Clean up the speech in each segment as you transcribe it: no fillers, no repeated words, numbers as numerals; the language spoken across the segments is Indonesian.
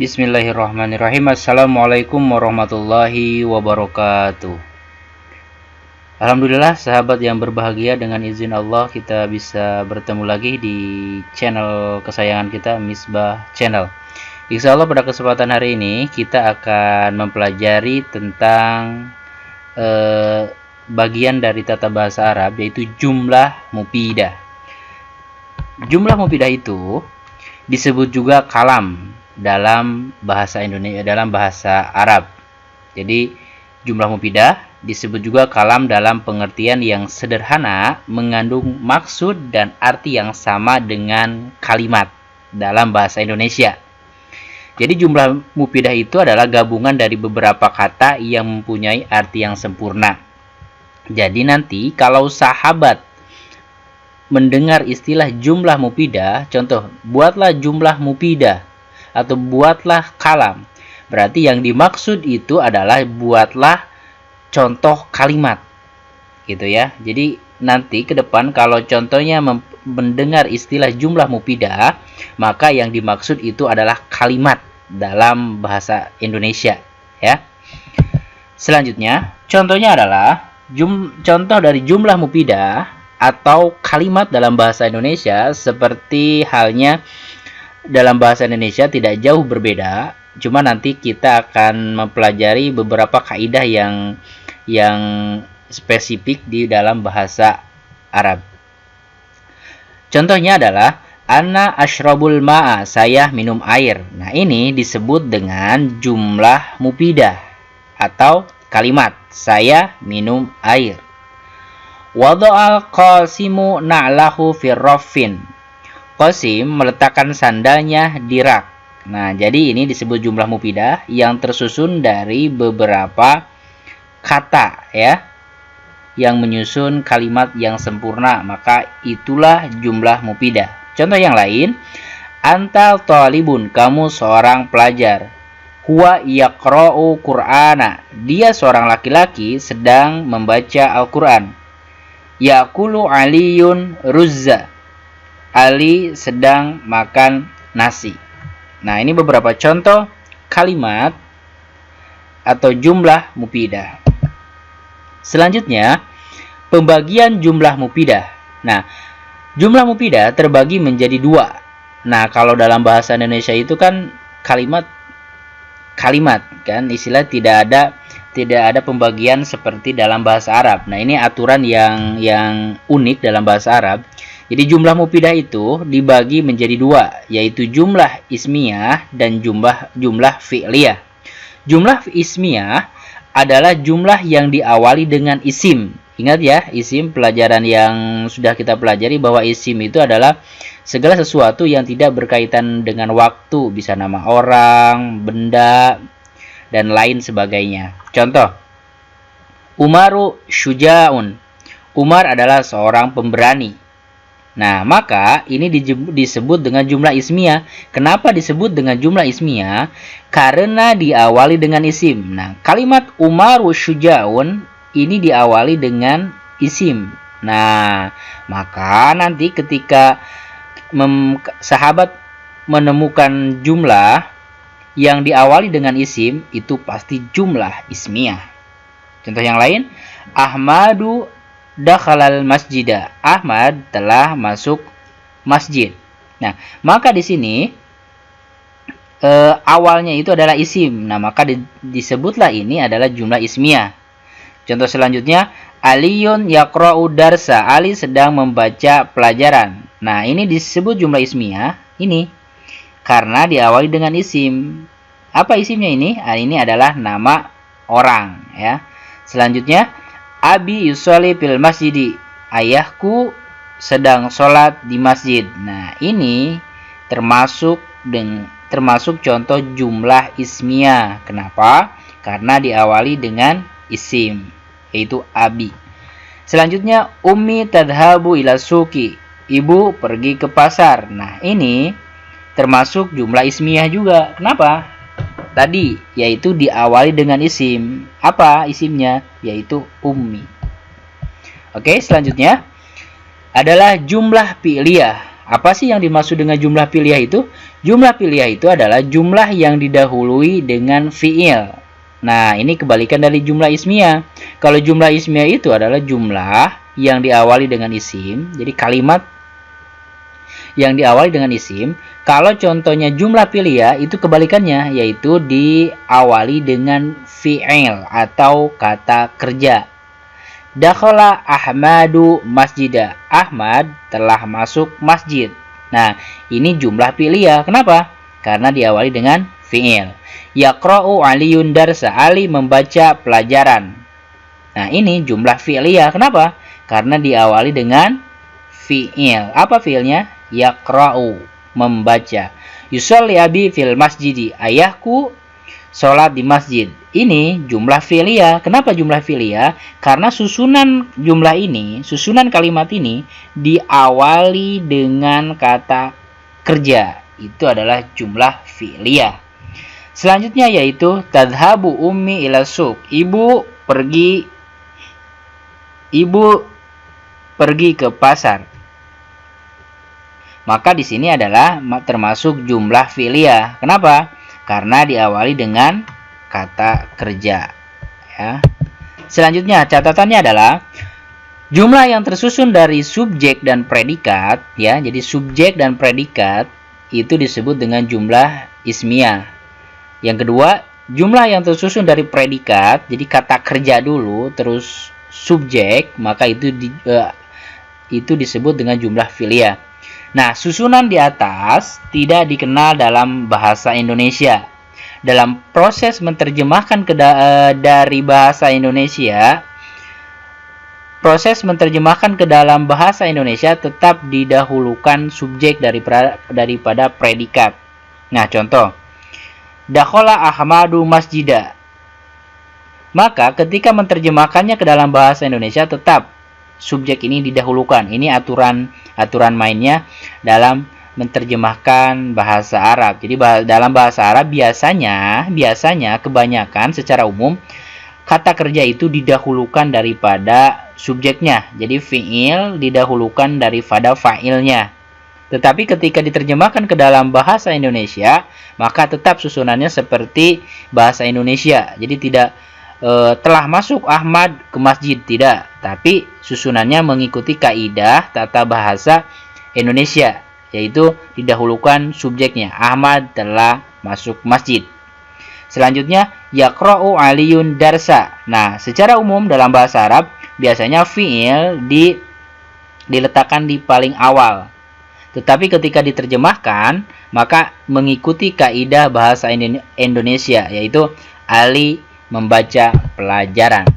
Bismillahirrahmanirrahim. Assalamualaikum warahmatullahi wabarakatuh. Alhamdulillah sahabat yang berbahagia, dengan izin Allah kita bisa bertemu lagi di channel kesayangan kita, Misbah Channel. Insya Allah pada kesempatan hari ini kita akan mempelajari tentang bagian dari tata bahasa Arab, yaitu jumlah mufidah. Jumlah mufidah itu disebut juga kalam dalam bahasa Indonesia, dalam bahasa Arab. Jadi jumlah mufidah disebut juga kalam dalam pengertian yang sederhana, mengandung maksud dan arti yang sama dengan kalimat dalam bahasa Indonesia. Jadi jumlah mufidah itu adalah gabungan dari beberapa kata yang mempunyai arti yang sempurna. Jadi nanti kalau sahabat mendengar istilah jumlah mufidah, contoh, buatlah jumlah mufidah atau buatlah kalam, berarti yang dimaksud itu adalah buatlah contoh kalimat, gitu ya. Jadi nanti ke depan kalau contohnya mendengar istilah jumlah mufidah, maka yang dimaksud itu adalah kalimat dalam bahasa Indonesia, ya. Selanjutnya, contohnya adalah contoh dari jumlah mufidah atau kalimat dalam bahasa Indonesia, seperti halnya dalam bahasa Indonesia tidak jauh berbeda, cuma nanti kita akan mempelajari beberapa kaidah yang spesifik di dalam bahasa Arab. Contohnya adalah ana ashrabul ma'a, saya minum air. Nah, ini disebut dengan jumlah mufidah atau kalimat saya minum air. Wada'al qasimu na'lahu firrafin, Qasim meletakkan sandalnya di rak. Nah, jadi ini disebut jumlah mufidah yang tersusun dari beberapa kata, ya, yang menyusun kalimat yang sempurna, maka itulah jumlah mufidah. Contoh yang lain, antal talibun, kamu seorang pelajar. Huwa yaqra'u Qur'ana, dia seorang laki-laki sedang membaca Al-Qur'an. Yaqulu Aliyun ruzza, Ali sedang makan nasi. Nah, ini beberapa contoh kalimat atau jumlah mufidah. Selanjutnya, pembagian jumlah mufidah. Nah, jumlah mufidah terbagi menjadi dua. Nah, kalau dalam bahasa Indonesia itu kan kalimat kan, istilah tidak ada pembagian seperti dalam bahasa Arab. Nah, ini aturan yang unik dalam bahasa Arab. Jadi jumlah mufidah itu dibagi menjadi dua, yaitu jumlah ismiyah dan jumlah fi'liyah. Jumlah ismiyah adalah jumlah yang diawali dengan isim. Ingat ya, isim, pelajaran yang sudah kita pelajari bahwa isim itu adalah segala sesuatu yang tidak berkaitan dengan waktu, bisa nama orang, benda, dan lain sebagainya. Contoh, Umaru syuja'un, Umar adalah seorang pemberani. Nah, maka ini disebut dengan jumlah ismiyah. Kenapa disebut dengan jumlah ismiyah? Karena diawali dengan isim. Nah, kalimat Umaru syuja'un ini diawali dengan isim. Nah, maka nanti ketika sahabat menemukan jumlah yang diawali dengan isim, itu pasti jumlah ismiyah. Contoh yang lain, Ahmadu dakhalal masjidah, Ahmad telah masuk masjid. Nah, maka di sini awalnya itu adalah isim. Nah, maka disebutlah ini adalah jumlah ismiyah. Contoh selanjutnya, Aliyun yaqra'u darsa, Ali sedang membaca pelajaran. Nah, ini disebut jumlah ismiyah ini karena diawali dengan isim. Apa isimnya ini? Ini adalah nama orang, ya. Selanjutnya, Abi yusolli fil masjidi, ayahku sedang sholat di masjid. Nah, ini termasuk contoh jumlah ismiyah. Kenapa? Karena diawali dengan isim, yaitu abi. Selanjutnya, Ummi tadhabu ila suki, ibu pergi ke pasar. Nah, ini termasuk jumlah ismiyah juga. Kenapa? Tadi, yaitu diawali dengan isim. Apa isimnya? Yaitu ummi. Oke, selanjutnya adalah jumlah fi'liyah Apa sih yang dimaksud dengan jumlah piliah itu? Jumlah piliah itu adalah jumlah yang didahului dengan fiil. Nah, ini kebalikan dari jumlah ismiyah. Kalau jumlah ismiyah itu adalah jumlah yang diawali dengan isim. Jadi kalimat yang diawali dengan isim. Kalau contohnya jumlah piliah itu kebalikannya, yaitu diawali dengan fiil atau kata kerja. Dakhala Ahmadu masjidah. Ahmad telah masuk masjid. Nah, ini jumlah fi'liyah. Kenapa? Karena diawali dengan fi'il. Yaqra'u Aliyun darsa. Ali membaca pelajaran. Nah, ini jumlah fi'liyah. Kenapa? Karena diawali dengan fi'il. Apa fi'ilnya? Yaqra'u, membaca. Yusolli abi fil masjidi. Ayahku sholat di masjid. Ini jumlah fi'liyah. Kenapa jumlah fi'liyah? Karena susunan jumlah ini, susunan kalimat ini diawali dengan kata kerja. Itu adalah jumlah fi'liyah. Selanjutnya yaitu tadhabu ummi ila suq. Ibu pergi ke pasar. Maka di sini adalah termasuk jumlah fi'liyah. Kenapa? Karena diawali dengan kata kerja. Ya. Selanjutnya catatannya adalah jumlah yang tersusun dari subjek dan predikat. Ya, jadi subjek dan predikat itu disebut dengan jumlah ismiyah. Yang kedua, jumlah yang tersusun dari predikat, jadi kata kerja dulu, terus subjek, maka itu disebut dengan jumlah fi'liyah. Nah, susunan di atas tidak dikenal dalam bahasa Indonesia. Dalam proses menerjemahkan dari bahasa Indonesia, proses menerjemahkan ke dalam bahasa Indonesia tetap didahulukan subjek daripada predikat. Nah, contoh. Dakhala Ahmadu masjidah. Maka ketika menerjemahkannya ke dalam bahasa Indonesia tetap subjek ini didahulukan. Ini aturan mainnya dalam menerjemahkan bahasa Arab. Jadi dalam bahasa Arab biasanya kebanyakan secara umum kata kerja itu didahulukan daripada subjeknya. Jadi fi'il didahulukan daripada fa'ilnya. Tetapi ketika diterjemahkan ke dalam bahasa Indonesia, maka tetap susunannya seperti bahasa Indonesia. Jadi tidak telah masuk Ahmad ke masjid, tidak. Tapi susunannya mengikuti kaidah tata bahasa Indonesia, yaitu didahulukan subjeknya. Ahmad telah masuk masjid. Selanjutnya, yaqra'u Aliyun darsa. Nah, secara umum dalam bahasa Arab, biasanya fi'il diletakkan di paling awal. Tetapi ketika diterjemahkan, maka mengikuti kaidah bahasa Indonesia, yaitu Ali membaca pelajaran.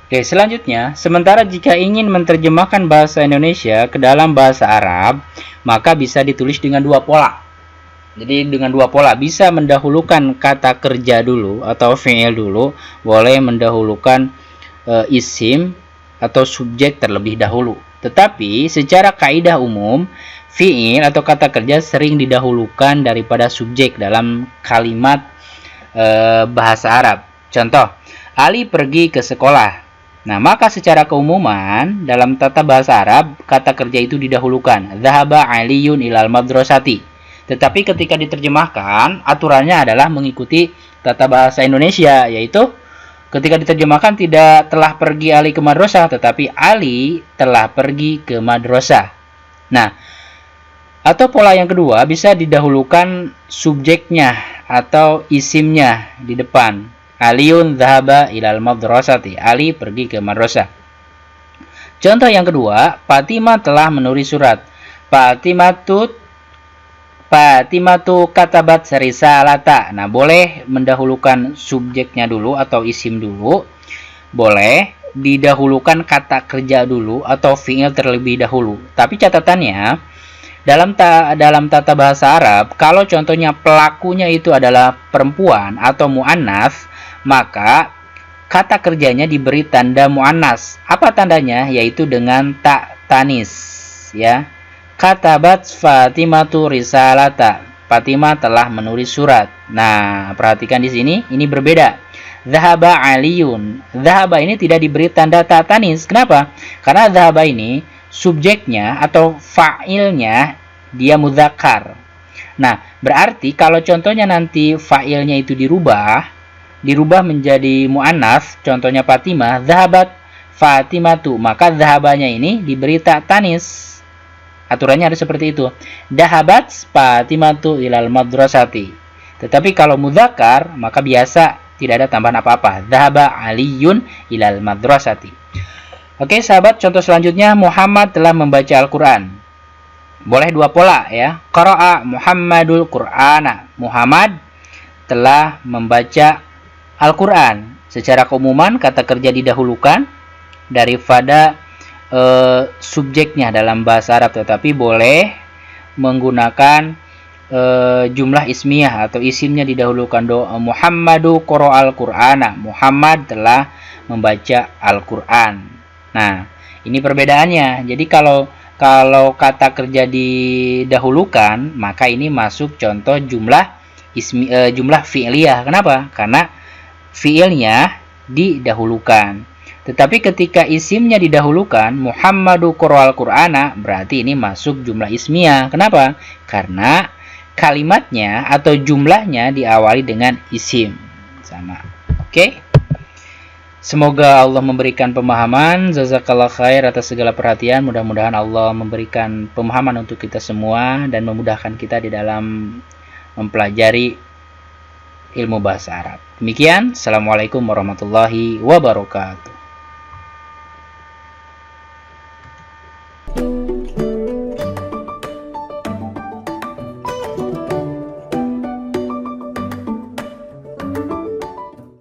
Oke, selanjutnya, sementara jika ingin menerjemahkan bahasa Indonesia ke dalam bahasa Arab, maka bisa ditulis dengan dua pola. Jadi dengan dua pola, bisa mendahulukan kata kerja dulu atau fi'il dulu, boleh mendahulukan isim atau subjek terlebih dahulu. Tetapi secara kaidah umum, fi'il atau kata kerja sering didahulukan daripada subjek dalam kalimat bahasa Arab. Contoh, Ali pergi ke sekolah. Nah, maka secara keumuman dalam tata bahasa Arab, kata kerja itu didahulukan. Dhahaba Aliyun ilal madrasati. Tetapi ketika diterjemahkan, aturannya adalah mengikuti tata bahasa Indonesia, yaitu ketika diterjemahkan tidak telah pergi Ali ke madrasah, tetapi Ali telah pergi ke madrasah. Nah, atau pola yang kedua bisa didahulukan subjeknya atau isimnya di depan. Aliyun dhahaba ilal madrasati. Ali pergi ke madrasah. Contoh yang kedua, Fatimah telah menulis surat. Fatimatu katabat risalata. Nah, boleh mendahulukan subjeknya dulu atau isim dulu. Boleh didahulukan kata kerja dulu atau fi'il terlebih dahulu. Tapi catatannya, dalam tata bahasa Arab, kalau contohnya pelakunya itu adalah perempuan atau mu'annas, maka kata kerjanya diberi tanda mu'annas. Apa tandanya? Yaitu dengan ta tanis, ya. Katabat Fatimatu risalata. Fatimah telah menulis surat. Nah, perhatikan di sini, ini berbeda. Dhahaba Aliyun. Dhahaba ini tidak diberi tanda ta tanis. Kenapa? Karena dhahaba ini subjeknya atau fa'ilnya dia mudzakkar. Nah, berarti kalau contohnya nanti fa'ilnya itu dirubah menjadi mu'annas, contohnya Fatimah, zahabat Fatimatu, maka zahabanya ini diberi tak tanis. Aturannya harus seperti itu. Dahabat Fatimatu ilal madrasati. Tetapi kalau mudzakkar, maka biasa tidak ada tambahan apa-apa. Dhahaba Aliyun ilal madrasati. Oke, sahabat, contoh selanjutnya Muhammad telah membaca Al-Qur'an. Boleh dua pola ya. Qara'a Muhammadul Qur'ana. Muhammad telah membaca Al-Qur'an. Secara keumuman kata kerja didahulukan daripada subjeknya dalam bahasa Arab, tetapi boleh menggunakan jumlah ismiyah atau isimnya didahulukan. Muhammadu qara'al Qur'ana. Muhammad telah membaca Al-Qur'an. Nah, ini perbedaannya. Jadi kalau kata kerja didahulukan, maka ini masuk contoh jumlah fi'liyah. Kenapa? Karena fi'ilnya didahulukan. Tetapi ketika isimnya didahulukan, Muhammadu qara'al Qur'ana, berarti ini masuk jumlah ismiyah. Kenapa? Karena kalimatnya atau jumlahnya diawali dengan isim. Sama. Oke? Semoga Allah memberikan pemahaman. Jazakallah khair atas segala perhatian. Mudah-mudahan Allah memberikan pemahaman untuk kita semua dan memudahkan kita di dalam mempelajari ilmu bahasa Arab. Demikian. Assalamualaikum warahmatullahi wabarakatuh.